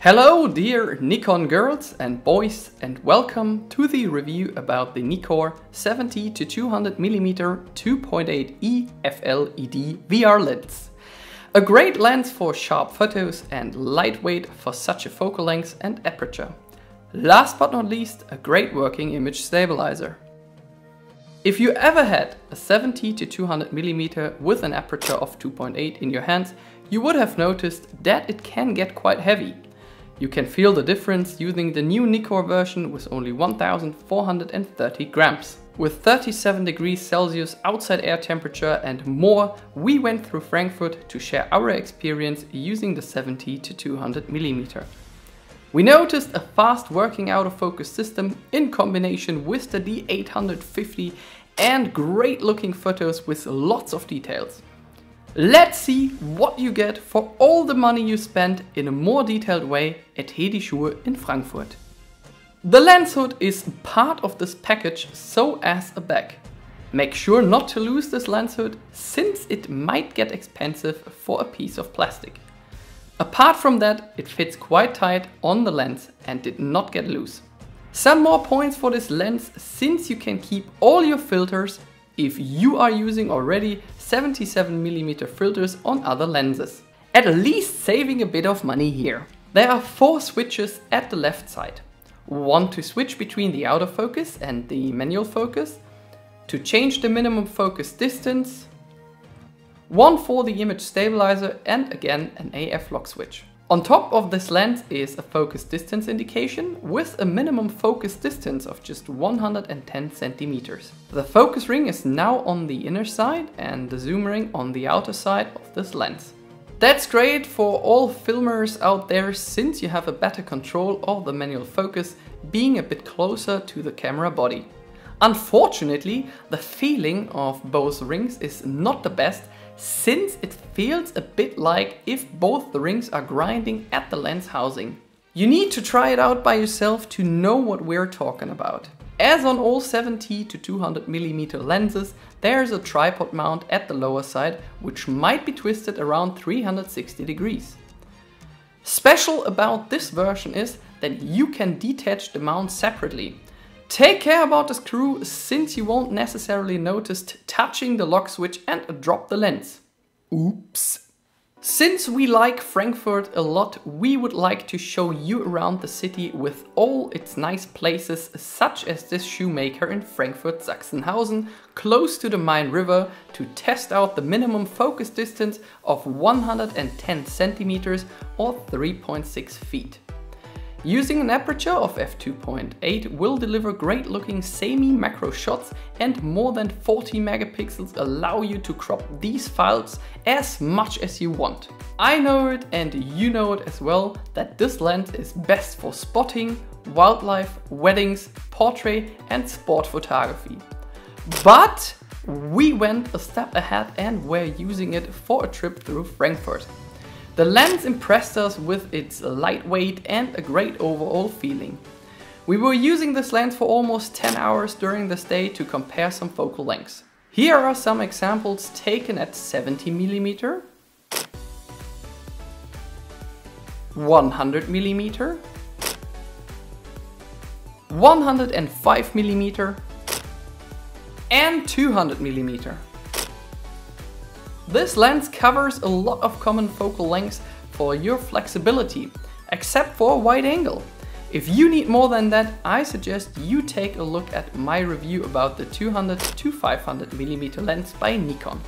Hello dear Nikon girls and boys, and welcome to the review about the Nikkor 70-200mm 2.8e f/LED VR lens. A great lens for sharp photos and lightweight for such a focal length and aperture. Last but not least, a great working image stabilizer. If you ever had a 70-200mm with an aperture of 2.8 in your hands, you would have noticed that it can get quite heavy. You can feel the difference using the new Nikkor version with only 1430 grams. With 37 degrees Celsius outside air temperature and more, we went through Frankfurt to share our experience using the 70-200mm. We noticed a fast working autofocus system in combination with the D850 and great looking photos with lots of details. Let's see what you get for all the money you spent in a more detailed way at Hedi Schuhe in Frankfurt. The lens hood is part of this package, so as a bag. Make sure not to lose this lens hood, since it might get expensive for a piece of plastic. Apart from that, it fits quite tight on the lens and did not get loose. Some more points for this lens, since you can keep all your filters if you are using already 77mm filters on other lenses. At least saving a bit of money here. There are 4 switches at the left side. One to switch between the autofocus and the manual focus, to change the minimum focus distance, one for the image stabilizer, and again an AF lock switch. On top of this lens is a focus distance indication with a minimum focus distance of just 110 centimeters. The focus ring is now on the inner side and the zoom ring on the outer side of this lens. That's great for all filmers out there, since you have a better control of the manual focus being a bit closer to the camera body. Unfortunately, the feeling of both rings is not the best, since it feels a bit like if both the rings are grinding at the lens housing. You need to try it out by yourself to know what we're talking about. As on all 70-200mm lenses, there's a tripod mount at the lower side, which might be twisted around 360 degrees. Special about this version is that you can detach the mount separately. Take care about the screw, since you won't necessarily notice touching the lock switch and drop the lens. Oops! Since we like Frankfurt a lot, we would like to show you around the city with all its nice places, such as this shoemaker in Frankfurt Sachsenhausen, close to the Main River, to test out the minimum focus distance of 110 centimeters or 3.6 feet. Using an aperture of f2.8 will deliver great looking semi-macro shots, and more than 40 megapixels allow you to crop these files as much as you want. I know it, and you know it as well, that this lens is best for spotting, wildlife, weddings, portrait and sport photography. But we went a step ahead and were using it for a trip through Frankfurt. The lens impressed us with its lightweight and a great overall feeling. We were using this lens for almost 10 hours during the stay to compare some focal lengths. Here are some examples taken at 70mm, 100mm, 105mm and 200mm. This lens covers a lot of common focal lengths for your flexibility, except for a wide angle. If you need more than that, I suggest you take a look at my review about the 200-500mm lens by Nikon.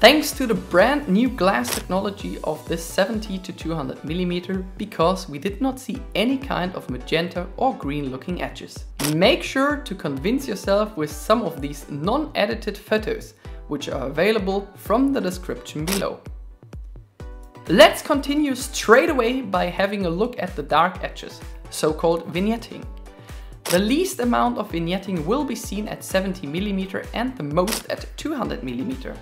Thanks to the brand new glass technology of this 70-200mm, because we did not see any kind of magenta or green looking edges. Make sure to convince yourself with some of these non-edited photos, which are available from the description below. Let's continue straight away by having a look at the dark edges, so-called vignetting. The least amount of vignetting will be seen at 70mm and the most at 200mm.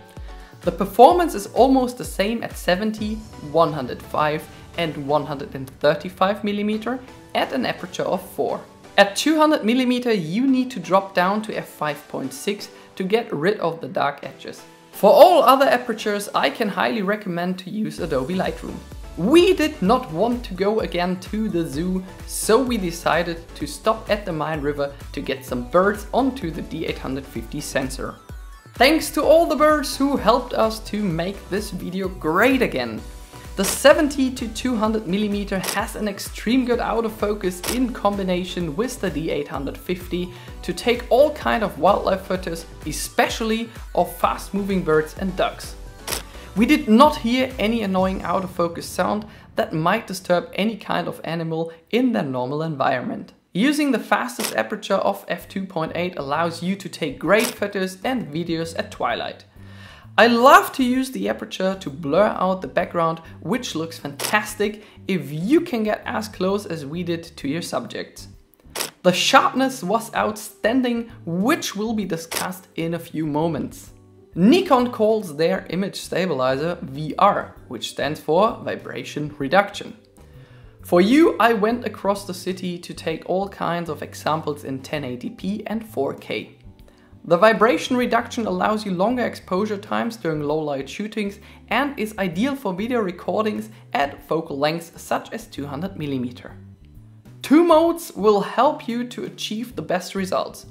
The performance is almost the same at 70, 105 and 135mm at an aperture of 4. At 200mm you need to drop down to f5.6 to get rid of the dark edges. For all other apertures, I can highly recommend to use Adobe Lightroom. We did not want to go again to the zoo, so we decided to stop at the Main River to get some birds onto the D850 sensor. Thanks to all the birds who helped us to make this video great again. The 70 to 200mm has an extreme good autofocus in combination with the D850 to take all kind of wildlife photos, especially of fast moving birds and ducks. We did not hear any annoying autofocus sound that might disturb any kind of animal in their normal environment. Using the fastest aperture of f2.8 allows you to take great photos and videos at twilight. I love to use the aperture to blur out the background, which looks fantastic if you can get as close as we did to your subjects. The sharpness was outstanding, which will be discussed in a few moments. Nikon calls their image stabilizer VR, which stands for vibration reduction. For you, I went across the city to take all kinds of examples in 1080p and 4K. The vibration reduction allows you longer exposure times during low light shootings and is ideal for video recordings at focal lengths such as 200mm. Two modes will help you to achieve the best results.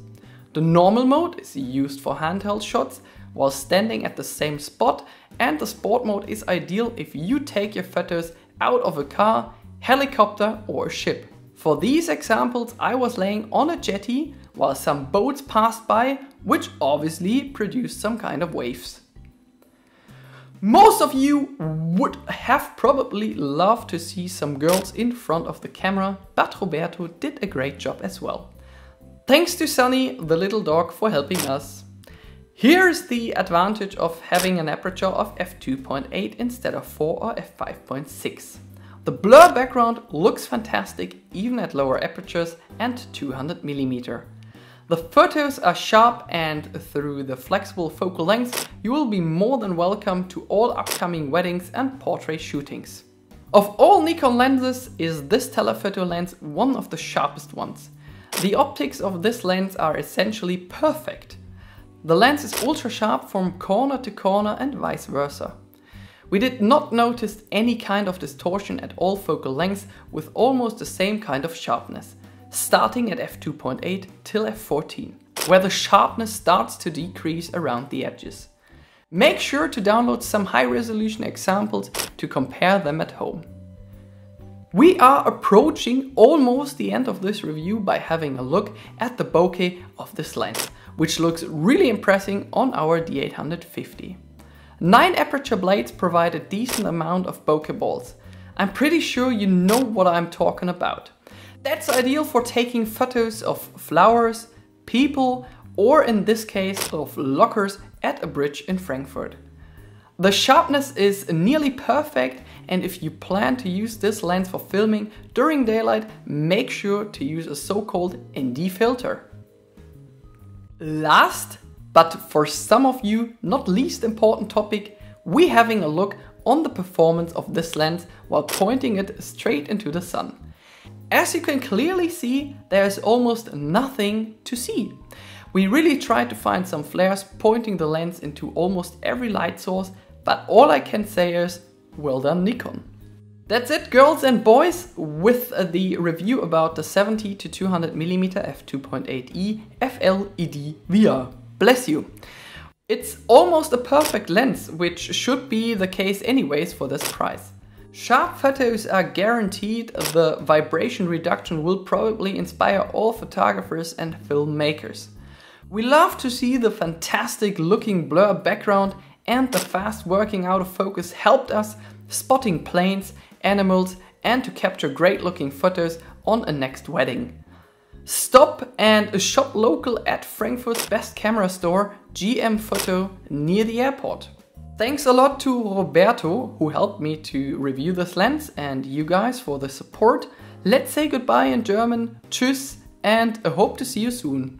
The normal mode is used for handheld shots while standing at the same spot, and the sport mode is ideal if you take your photos out of a car, helicopter or ship. For these examples I was laying on a jetty while some boats passed by, which obviously produced some kind of waves. Most of you would have probably loved to see some girls in front of the camera, but Roberto did a great job as well. Thanks to Sunny, the little dog, for helping us. Here's the advantage of having an aperture of f2.8 instead of 4 or f5.6. The blur background looks fantastic even at lower apertures and 200mm. The photos are sharp, and through the flexible focal length you will be more than welcome to all upcoming weddings and portrait shootings. Of all Nikon lenses is this telephoto lens one of the sharpest ones. The optics of this lens are essentially perfect. The lens is ultra sharp from corner to corner and vice versa. We did not notice any kind of distortion at all focal lengths, with almost the same kind of sharpness, starting at f2.8 till f14, where the sharpness starts to decrease around the edges. Make sure to download some high resolution examples to compare them at home. We are approaching almost the end of this review by having a look at the bokeh of this lens, which looks really impressive on our D850. 9 aperture blades provide a decent amount of bokeh balls. I'm pretty sure you know what I'm talking about. That's ideal for taking photos of flowers, people, or in this case of lockers at a bridge in Frankfurt. The sharpness is nearly perfect, and if you plan to use this lens for filming during daylight, make sure to use a so-called ND filter. Last, but for some of you not least important topic, we're having a look on the performance of this lens while pointing it straight into the sun. As you can clearly see, there is almost nothing to see. We really tried to find some flares pointing the lens into almost every light source, but all I can say is, well done Nikon. That's it, girls and boys, with the review about the 70 to 200mm f2.8e FLED VR. Bless you. It's almost a perfect lens, which should be the case anyways for this price. Sharp photos are guaranteed. The vibration reduction will probably inspire all photographers and filmmakers. We love to see the fantastic looking blur background, and the fast working autofocus helped us spotting planes, animals, and to capture great looking photos on a next wedding. Stop and shop local at Frankfurt's best camera store, GM-Foto, near the airport. Thanks a lot to Roberto, who helped me to review this lens, and you guys for the support. Let's say goodbye in German, tschüss, and I hope to see you soon.